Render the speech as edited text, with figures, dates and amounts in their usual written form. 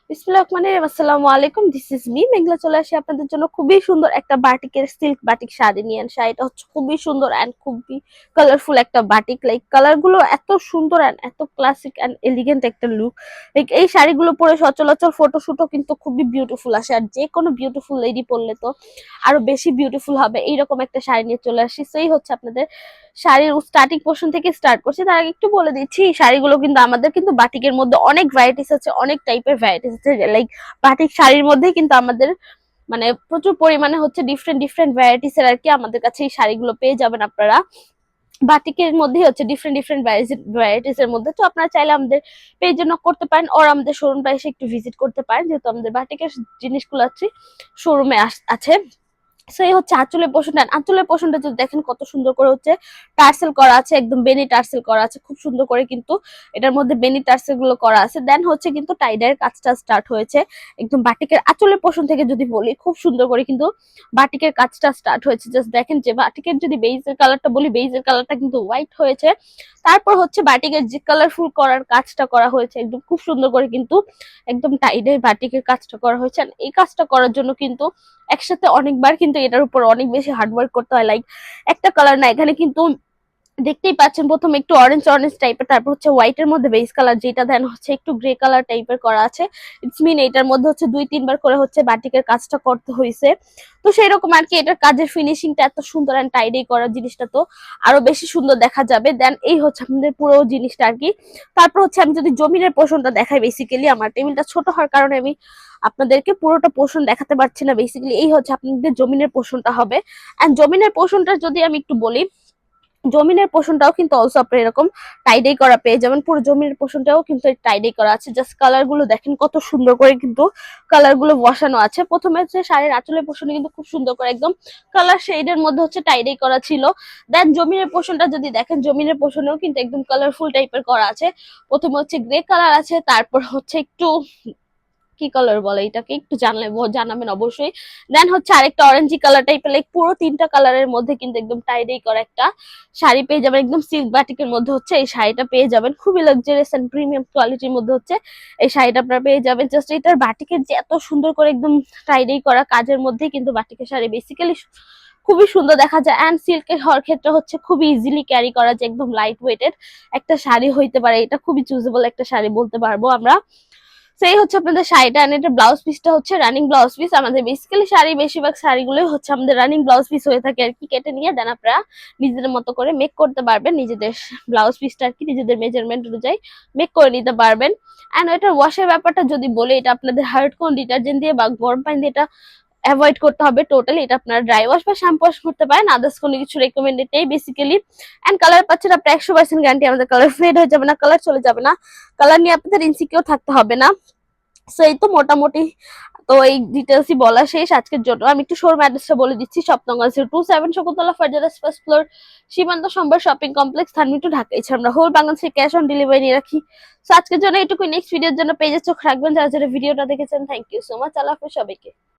আসসালামু আলাইকুম, this is me মেঘলা। চলে আসি আপনাদের জন্য খুবই সুন্দর একটা বাটিকের সিল্ক বাটিক শাড়ি নিয়ে। শাড়িটা হচ্ছে খুবই সুন্দর অ্যান্ড খুবই কালারফুল একটা বাটিক। লাইক কালার গুলো এত সুন্দর অ্যান্ড এত ক্লাসিক অ্যান্ড এলিগেন্ট একটা লুক। লাইক এই শাড়িগুলো পরে সচরাচর ফটোশুটও কিন্তু খুবই বিউটিফুল আসে, আর যে কোনো বিউটিফুল লেডি পরলে তো আরো বেশি বিউটিফুল হবে। এইরকম একটা শাড়ি নিয়ে চলে আসি। সেই হচ্ছে আপনাদের শাড়ির স্টার্টিং পোর্শন থেকে স্টার্ট করছি। তার আগে একটু বলে দিচ্ছি, এই শাড়িগুলো কিন্তু আমাদের কিন্তু বাটিকের মধ্যে অনেক ভ্যারাইটিস আছে, অনেক টাইপের ভ্যারাইটিস আছে। লাইক বাটিক শাড়ির মধ্যে কিন্তু আমাদের মানে প্রচুর পরিমাণে হচ্ছে ডিফারেন্ট ডিফারেন্ট ভ্যারাইটিস এর আর কি আমাদের কাছে এই শাড়িগুলো পেয়ে যাবেন আপনারা। বাটিকের মধ্যে হচ্ছে ডিফারেন্ট ডিফারেন্ট ভ্যারাইটিস এর মধ্যে। তো আপনারা চাইলে আমাদের পেজে নক করতে পারেন, ওর আমাদের শোরুমটা এসে একটু ভিজিট করতে পারেন, যেহেতু আমাদের বাটিকের জিনিসগুলো আছে শোরুমে আছে। সেই হচ্ছে আঁচলের পোষণটা। আঁচলের পোষণটা যদি দেখেন কত সুন্দর করে হচ্ছে টার্সেল করা আছে, একদম বেনি টার্সেল করা আছে খুব সুন্দর করে, কিন্তু এটার মধ্যে বেনি টার্সেল গুলো করা আছে। দেন হচ্ছে কিন্তু টাইডার কাজটা স্টার্ট হয়েছে একদম বাটিকের আঁচলের পোষণ থেকে। যদি বলি খুব সুন্দর করে কিন্তু বাটিকের কাজটা স্টার্ট হয়েছে। জাস্ট দেখেন যে বাটিকের যদি বেইজের কালারটা বলি, বেইজের কালারটা কিন্তু হোয়াইট হয়েছে। তারপর হচ্ছে বাটিকের যে কালারফুল করার কাজটা করা হয়েছে একদম খুব সুন্দর করে, কিন্তু একদম টাইডার বাটিকের কাজটা করা হয়েছে। এই কাজটা করার জন্য কিন্তু একসাথে অনেকবার কিন্তু এটার উপর অনেক বেশি হার্ডওয়ার্ক করতে হয়। লাইক একটা কালার না, এখানে কিন্তু দেখতেই পাচ্ছেন প্রথমে একটু অরেঞ্জ অরেঞ্জ টাইপের, তারপর হচ্ছে হোয়াইট এর মধ্যে বেস কালার, যেটা দেন হচ্ছে একটু গ্রে কালার টাইপের করা আছে। ইটস মিন এটার মধ্যে হচ্ছে 2-3 বার করে হচ্ছে বাটিকের কাজটা করতে হয়েছে। তো সেই রকম আর কি এটার কাজের ফিনিশিংটা এত সুন্দর অ্যান্ড টাইডি করা, জিনিসটা তো আরো বেশি সুন্দর দেখা যাবে। দেন এই হচ্ছে আপনাদের পুরো জিনিসটা আর কি। তারপর হচ্ছে আমি যদি জমিনের পোর্শনটা দেখাই, বেসিক্যালি আমার টেবিলটা ছোট হওয়ার কারণে আমি আপনাদেরকে পুরোটা পোর্শন দেখাতে পারছি না। বেসিক্যালি এই হচ্ছে আপনাদের জমিনের পোর্শনটা হবে। এন্ড জমিনের পোর্শনটা যদি আমি একটু বলি, জমিনের পোষণটাও কিন্তু অলসো আপনার এরকম টাইডাই করা পেয়ে যাবেন। পুরো জমিনের পোষণটাও কিন্তু টাইডাই করা আছে। জাস্ট কালার গুলো দেখেন কত সুন্দর করে কিন্তু কালার গুলো বসানো আছে। প্রথমে হচ্ছে শাড়ির আঁচলের পোষণে কিন্তু খুব সুন্দর করে একদম কালার শেডের মধ্যে হচ্ছে টাইডাই করা ছিল। দেন জমিনের পোষণটা যদি দেখেন, জমিনের পোষণেও কিন্তু একদম কালারফুল টাইপের করা আছে। প্রথমে হচ্ছে গ্রে কালার আছে, তারপর হচ্ছে একটু কি কালার বলে এটাকে, একটু জানাবেন অবশ্যই। দেন হচ্ছে আরেকটা অরেঞ্জি কালার টাইপের। লাইক পুরো 3টা কালারের মধ্যে কিন্তু একদম টাইডাই করা একটা শাড়ি পেয়ে যাবেন। একদম সিল্ক বাটিকের মধ্যে হচ্ছে এই শাড়িটা পেয়ে যাবেন, খুবই লাক্সারিয়াস এন্ড প্রিমিয়াম কোয়ালিটির মধ্যে হচ্ছে এই শাড়িটা আপনারা পেয়ে যাবেন। জাস্ট এটার বাটিকের যে এত সুন্দর করে একদম টাইডাই করা কাজের মধ্যে কিন্তু বাটিকের শাড়ি বেসিক্যালি খুবই সুন্দর দেখা যায়। অ্যান্ড সিল্কের হওয়ার ক্ষেত্রে হচ্ছে খুবই ইজিলি ক্যারি করা যায়, একদম লাইট ওয়েটেড একটা শাড়ি হইতে পারে। এটা খুবই চুজেবল একটা শাড়ি বলতে পারবো আমরা। সেই হচ্ছে আপনাদের শাড়িটা। এন্ড এটা ব্লাউজ পিসটা হচ্ছে রানিং ব্লাউজ পিস। আমাদের বেসিক্যালি শাড়ি বেশিরভাগ শাড়িগুলোই হচ্ছে আমাদের রানিং ব্লাউজ পিস হয়ে থাকে আর কি। কেটে নিয়ে দেন আপনারা নিজেদের মতো করে মেক করতে পারবেন, নিজেদের ব্লাউজ পিসটা আর কি নিজেদের মেজারমেন্ট অনুযায়ী মেক করে নিতে পারবেন। এন্ড এটার ওয়াশের ব্যাপারটা যদি বলি, এটা আপনাদের হার্ড কোন ডিটারজেন্ট দিয়ে বা গরম পানি দিয়ে এটা অ্যাভয়েড করতে হবে টোটালি। এটা আপনারা ড্রাই ওয়াশ বা শ্যাম্পু ওয়াশ করতে পারেন, আদার্স কোনো কিছু রেকমেন্ডেড নেই বেসিক্যালি। এন্ড কালার পাচ্ছেন আপনার 100% গ্যারান্টি, আমাদের কালার ফেড হয়ে যাবে না, কালার চলে যাবে না, কালার নিয়ে আপনাদের ইনসিকিউর থাকতে হবে না। সো এই তো মোটামুটি তো এই ডিটেলসই বলা শেষ আজকের জন্য। আমি একটু শোরুম অ্যাড্রেসটা বলে দিচ্ছি। শপ নম্বর 027 শকুন্তলা ফার্জারাস first floor, Seemanta Sambhar shopping complex, Dhanmondi, Dhaka. এছাড়া আমরা হোল বাংলাদেশে ক্যাশ অন ডেলিভারি নিয়ে রাখি। সো আজকের জন্য এইটুকুই। নেক্সট ভিডিওর জন্য পেজে চোখ রাখবেন যারা যারা ভিডিওটা দেখেছেন। Thank you so much. আল্লাহ হাফেজ সবাইকে।